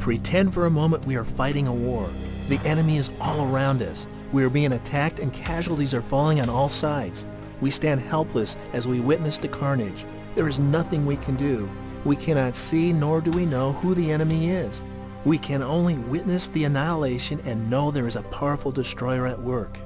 Pretend for a moment we are fighting a war. The enemy is all around us. We are being attacked and casualties are falling on all sides. We stand helpless as we witness the carnage. There is nothing we can do. We cannot see nor do we know who the enemy is. We can only witness the annihilation and know there is a powerful destroyer at work.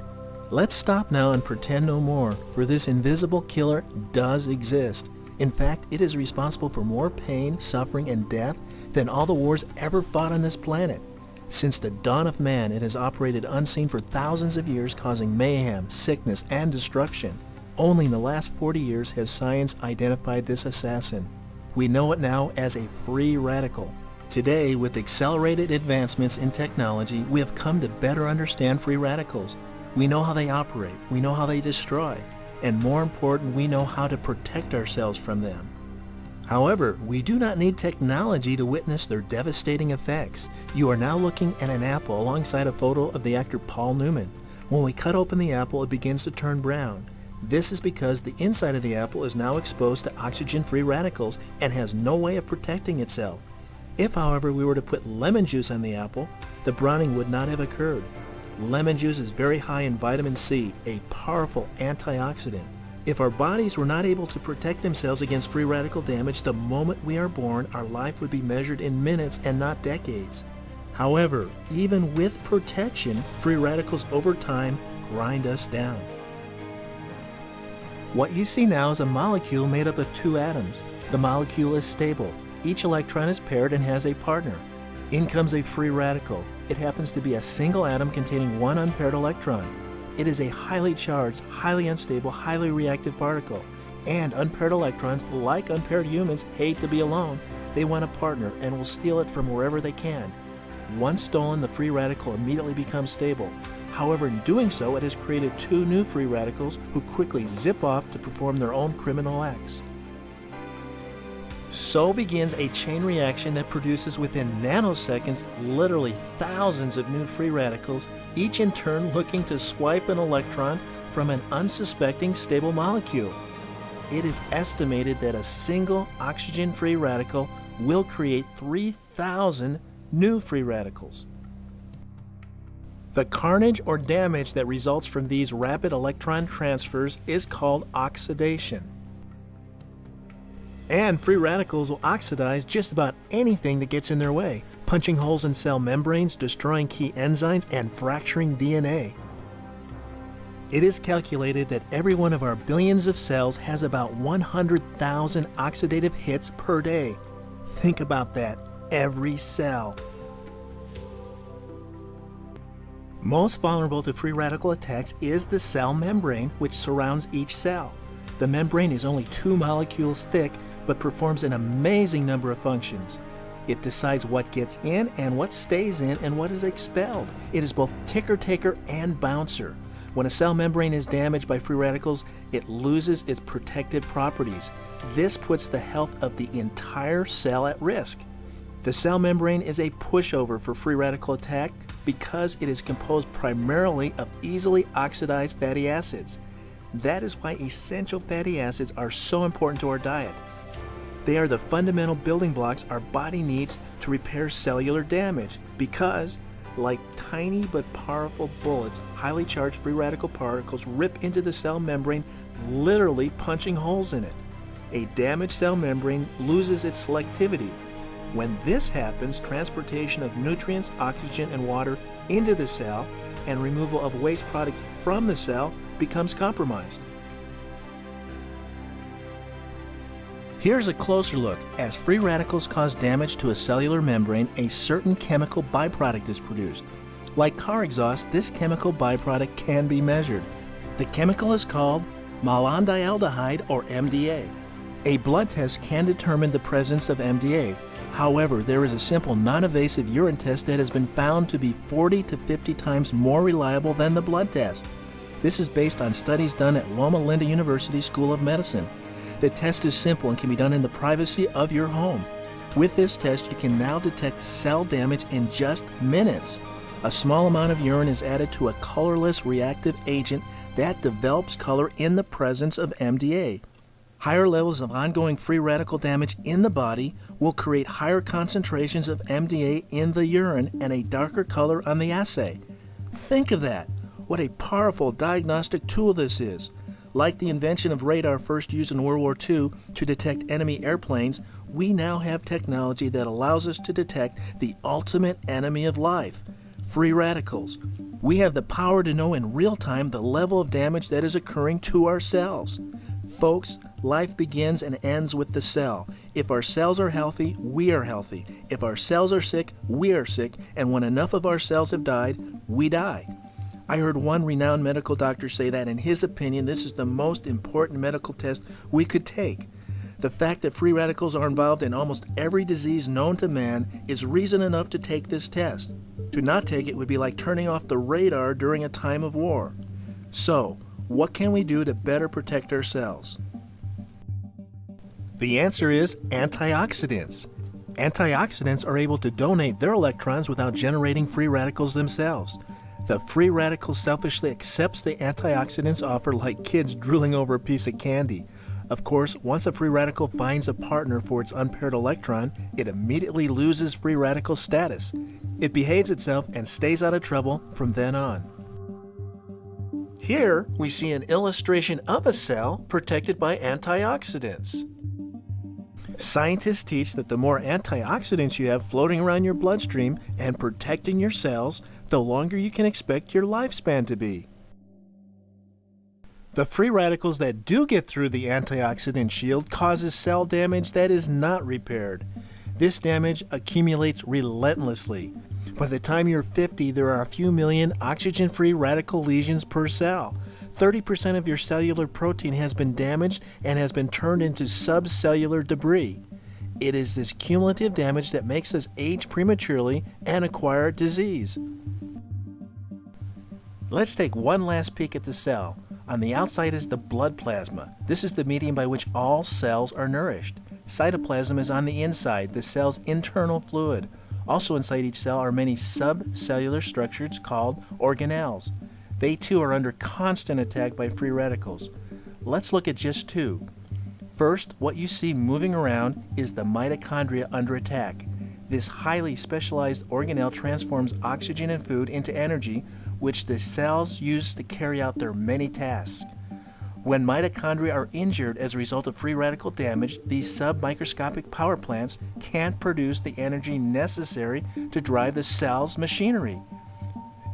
Let's stop now and pretend no more, for this invisible killer does exist. In fact, it is responsible for more pain, suffering, and death than all the wars ever fought on this planet. Since the dawn of man, it has operated unseen for thousands of years, causing mayhem, sickness, and destruction. Only in the last 40 years has science identified this assassin. We know it now as a free radical. Today, with accelerated advancements in technology, we have come to better understand free radicals. We know how they operate, we know how they destroy, and more important, we know how to protect ourselves from them. However, we do not need technology to witness their devastating effects. You are now looking at an apple alongside a photo of the actor Paul Newman. When we cut open the apple, it begins to turn brown. This is because the inside of the apple is now exposed to oxygen-free radicals and has no way of protecting itself. If, however, we were to put lemon juice on the apple, the browning would not have occurred. Lemon juice is very high in vitamin C, a powerful antioxidant. If our bodies were not able to protect themselves against free radical damage the moment we are born, our life would be measured in minutes and not decades. However, even with protection, free radicals over time grind us down. What you see now is a molecule made up of two atoms. The molecule is stable. Each electron is paired and has a partner. In comes a free radical. It happens to be a single atom containing one unpaired electron. It is a highly charged, highly unstable, highly reactive particle. And unpaired electrons, like unpaired humans, hate to be alone. They want a partner and will steal it from wherever they can. Once stolen, the free radical immediately becomes stable. However, in doing so, it has created two new free radicals who quickly zip off to perform their own criminal acts. So begins a chain reaction that produces within nanoseconds literally thousands of new free radicals, each in turn looking to swipe an electron from an unsuspecting stable molecule. It is estimated that a single oxygen-free radical will create 3,000 new free radicals. The carnage or damage that results from these rapid electron transfers is called oxidation. And free radicals will oxidize just about anything that gets in their way, punching holes in cell membranes, destroying key enzymes, and fracturing DNA. It is calculated that every one of our billions of cells has about 100,000 oxidative hits per day. Think about that, every cell. Most vulnerable to free radical attacks is the cell membrane, which surrounds each cell. The membrane is only 2 molecules thick, but performs an amazing number of functions. It decides what gets in and what stays in and what is expelled. It is both ticker-taker and bouncer. When a cell membrane is damaged by free radicals, it loses its protective properties. This puts the health of the entire cell at risk. The cell membrane is a pushover for free radical attack because it is composed primarily of easily oxidized fatty acids. That is why essential fatty acids are so important to our diet. They are the fundamental building blocks our body needs to repair cellular damage because, like tiny but powerful bullets, highly charged free radical particles rip into the cell membrane, literally punching holes in it. A damaged cell membrane loses its selectivity. When this happens, transportation of nutrients, oxygen, and water into the cell and removal of waste products from the cell becomes compromised. Here's a closer look. As free radicals cause damage to a cellular membrane, a certain chemical byproduct is produced. Like car exhaust, this chemical byproduct can be measured. The chemical is called malondialdehyde, or MDA. A blood test can determine the presence of MDA. However, there is a simple non-invasive urine test that has been found to be 40 to 50 times more reliable than the blood test. This is based on studies done at Loma Linda University School of Medicine. The test is simple and can be done in the privacy of your home. With this test, you can now detect cell damage in just minutes. A small amount of urine is added to a colorless reactive agent that develops color in the presence of MDA. Higher levels of ongoing free radical damage in the body will create higher concentrations of MDA in the urine and a darker color on the assay. Think of that! What a powerful diagnostic tool this is. Like the invention of radar first used in World War II to detect enemy airplanes, we now have technology that allows us to detect the ultimate enemy of life, free radicals. We have the power to know in real time the level of damage that is occurring to our cells. Folks, life begins and ends with the cell. If our cells are healthy, we are healthy. If our cells are sick, we are sick. And when enough of our cells have died, we die. I heard one renowned medical doctor say that in his opinion, this is the most important medical test we could take. The fact that free radicals are involved in almost every disease known to man is reason enough to take this test. To not take it would be like turning off the radar during a time of war. So, what can we do to better protect our cells? The answer is antioxidants. Antioxidants are able to donate their electrons without generating free radicals themselves. The free radical selfishly accepts the antioxidants offered like kids drooling over a piece of candy. Of course, once a free radical finds a partner for its unpaired electron, it immediately loses free radical status. It behaves itself and stays out of trouble from then on. Here, we see an illustration of a cell protected by antioxidants. Scientists teach that the more antioxidants you have floating around your bloodstream and protecting your cells, the longer you can expect your lifespan to be. The free radicals that do get through the antioxidant shield causes cell damage that is not repaired. This damage accumulates relentlessly. By the time you're 50, there are a few million oxygen-free radical lesions per cell. 30% of your cellular protein has been damaged and has been turned into subcellular debris. It is this cumulative damage that makes us age prematurely and acquire disease. Let's take one last peek at the cell. On the outside is the blood plasma. This is the medium by which all cells are nourished. Cytoplasm is on the inside, the cell's internal fluid. Also inside each cell are many subcellular structures called organelles. They too are under constant attack by free radicals. Let's look at just two. First, what you see moving around is the mitochondria under attack. This highly specialized organelle transforms oxygen and food into energy, which the cells use to carry out their many tasks. When mitochondria are injured as a result of free radical damage, these submicroscopic power plants can't produce the energy necessary to drive the cell's machinery.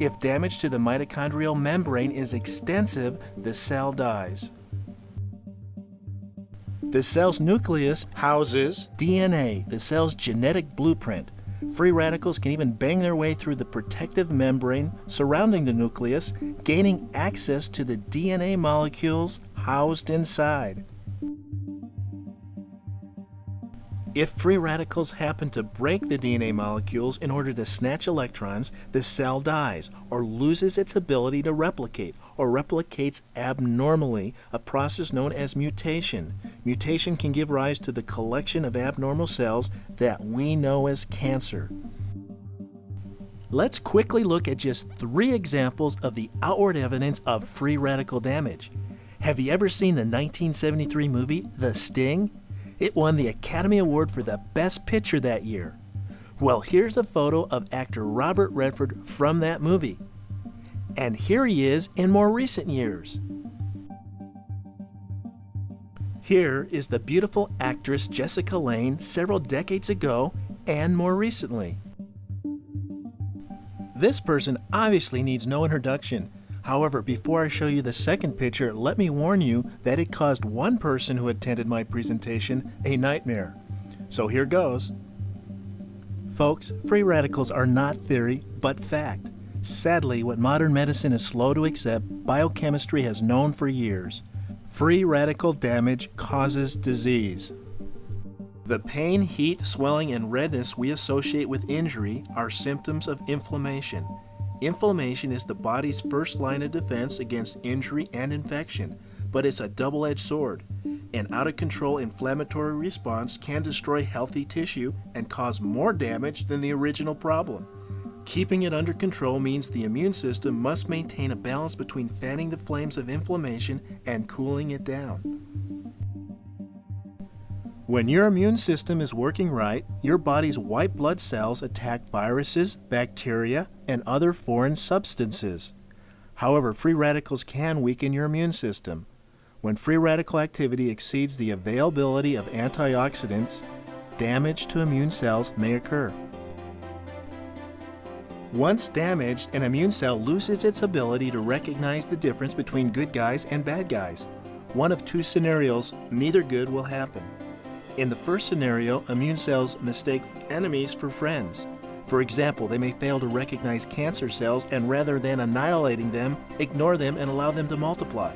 If damage to the mitochondrial membrane is extensive, the cell dies. The cell's nucleus houses DNA, the cell's genetic blueprint. Free radicals can even bang their way through the protective membrane surrounding the nucleus, gaining access to the DNA molecules housed inside. If free radicals happen to break the DNA molecules in order to snatch electrons, the cell dies or loses its ability to replicate or replicates abnormally, a process known as mutation. Mutation can give rise to the collection of abnormal cells that we know as cancer. Let's quickly look at just 3 examples of the outward evidence of free radical damage. Have you ever seen the 1973 movie The Sting? It won the Academy Award for the Best Picture that year. Well, here's a photo of actor Robert Redford from that movie. And here he is in more recent years. Here is the beautiful actress Jessica Lange several decades ago and more recently. This person obviously needs no introduction. However, before I show you the second picture, let me warn you that it caused one person who attended my presentation a nightmare. So here goes. Folks, free radicals are not theory, but fact. Sadly, what modern medicine is slow to accept, biochemistry has known for years. Free radical damage causes disease. The pain, heat, swelling, and redness we associate with injury are symptoms of inflammation. Inflammation is the body's first line of defense against injury and infection, but it's a double-edged sword. An out-of-control inflammatory response can destroy healthy tissue and cause more damage than the original problem. Keeping it under control means the immune system must maintain a balance between fanning the flames of inflammation and cooling it down. When your immune system is working right, your body's white blood cells attack viruses, bacteria, and other foreign substances. However, free radicals can weaken your immune system. When free radical activity exceeds the availability of antioxidants, damage to immune cells may occur. Once damaged, an immune cell loses its ability to recognize the difference between good guys and bad guys. One of two scenarios, neither good will happen. In the first scenario, immune cells mistake enemies for friends. For example, they may fail to recognize cancer cells and rather than annihilating them, ignore them and allow them to multiply.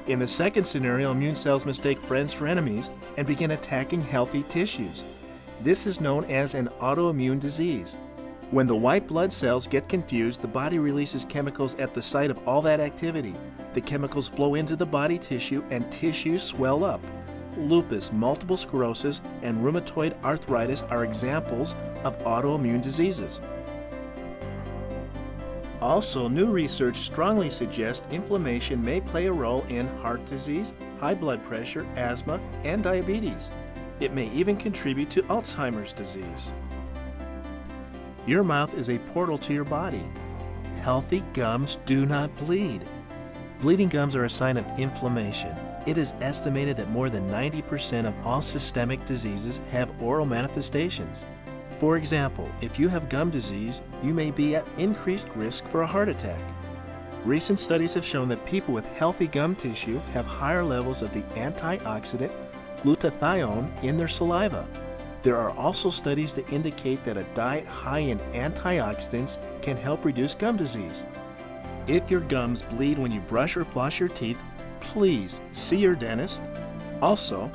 In the second scenario, immune cells mistake friends for enemies and begin attacking healthy tissues. This is known as an autoimmune disease. When the white blood cells get confused, the body releases chemicals at the site of all that activity. The chemicals flow into the body tissue and tissues swell up. Lupus, multiple sclerosis, and rheumatoid arthritis are examples of autoimmune diseases. Also, new research strongly suggests inflammation may play a role in heart disease, high blood pressure, asthma, and diabetes. It may even contribute to Alzheimer's disease. Your mouth is a portal to your body. Healthy gums do not bleed. Bleeding gums are a sign of inflammation. It is estimated that more than 90% of all systemic diseases have oral manifestations. For example, if you have gum disease, you may be at increased risk for a heart attack. Recent studies have shown that people with healthy gum tissue have higher levels of the antioxidant glutathione in their saliva. There are also studies that indicate that a diet high in antioxidants can help reduce gum disease. If your gums bleed when you brush or floss your teeth, please see your dentist. Also,